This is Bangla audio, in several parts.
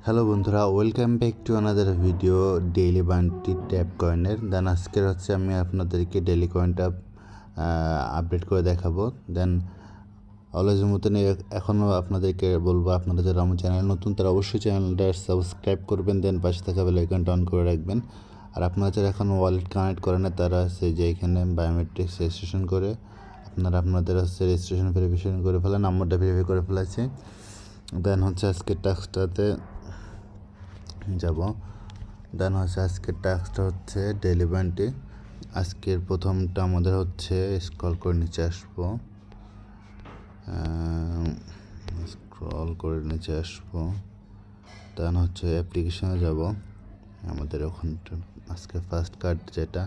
হ্যালো বন্ধুরা, welcome back to another video daily Bunty tap কয়েনের। দেন আজকের হচ্ছে আমি আপনাদেরকে ডেইলি কয়েনটা আপডেট করে দেখাবো। দেন অলওয়েজের মতন এখনও আপনাদেরকে বলবো, আপনারা যারা আমার চ্যানেল নতুন তারা অবশ্যই চ্যানেলটা সাবস্ক্রাইব করবেন, দেন পাশে থাকা বেল আইকনটা অন করে রাখবেন। আর আপনারা যারা এখন ওয়ালেট কানেক্ট করে না তারা হচ্ছে যে এখানে বায়োমেট্রিক্স রেজিস্ট্রেশন করে আপনাদের হচ্ছে রেজিস্ট্রেশন ভেরিফিকেশন করে ফেলেন। নাম্বারটা ভেরিফাই করে ফেলেছি। দেন হচ্ছে আজকের টাস্কটাতে যাব। দেন হচ্ছে আজকের টাস্কটা হচ্ছে ডেইলি বান্টি। আজকের প্রথমটা আমাদের হচ্ছে স্ক্রল করে নিচে আসবো, দেন হচ্ছে অ্যাপ্লিকেশনে যাব। আমাদের ওখানটা আজকে ফার্স্ট কার্ড যেটা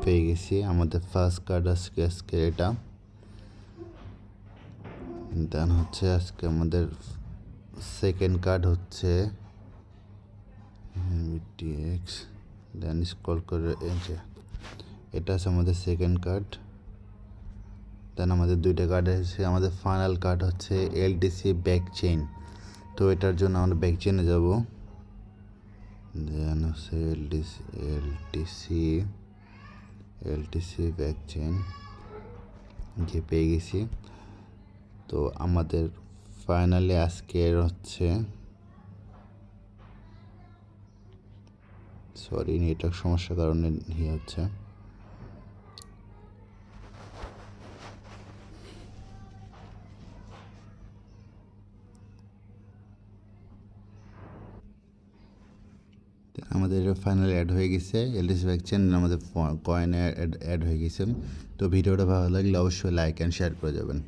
পেয়ে গেছি, আমাদের ফার্স্ট কার্ড আজকে এটা। দেন হচ্ছে আজকে আমাদের সেকেন্ড কার্ড হচ্ছে বিটিএক্স। দেন স্ক্রল করে এই যে এটা আছে আমাদের সেকেন্ড কার্ড। দেন আমাদের দুইটা কার্ড এসেছে। আমাদের ফাইনাল কার্ড হচ্ছে এলটিসি ব্যাক চেইন। তো এটার জন্য আমরা ব্যাক চেইনে যাব। দেন হচ্ছে এলটিসি ব্যাক চেইন যে পেয়ে গেছি। তো আমাদের ফাইনালি আজকের হচ্ছে নেটওয়ার্ক সমস্যার কারণে হচ্ছে আমাদের ফাইনালি অ্যাড হয়ে গেছে এলটিসি ব্যাক চেইন, আমাদের কয়েনে অ্যাড হয়ে গেছে। তো ভিডিওটা ভালো লাগলে অবশ্যই লাইক অ্যান্ড শেয়ার করে যাবেন।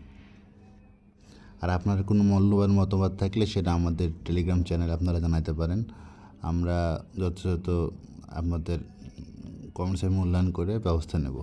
আর আপনার কোনো মূল্যবান মতামত থাকলে সেটা আমাদের টেলিগ্রাম চ্যানেলে আপনারা জানাতে পারেন। আমরা যথাযথ আপনাদের কমেন্টসের মূল্যায়ন করে ব্যবস্থা নেব।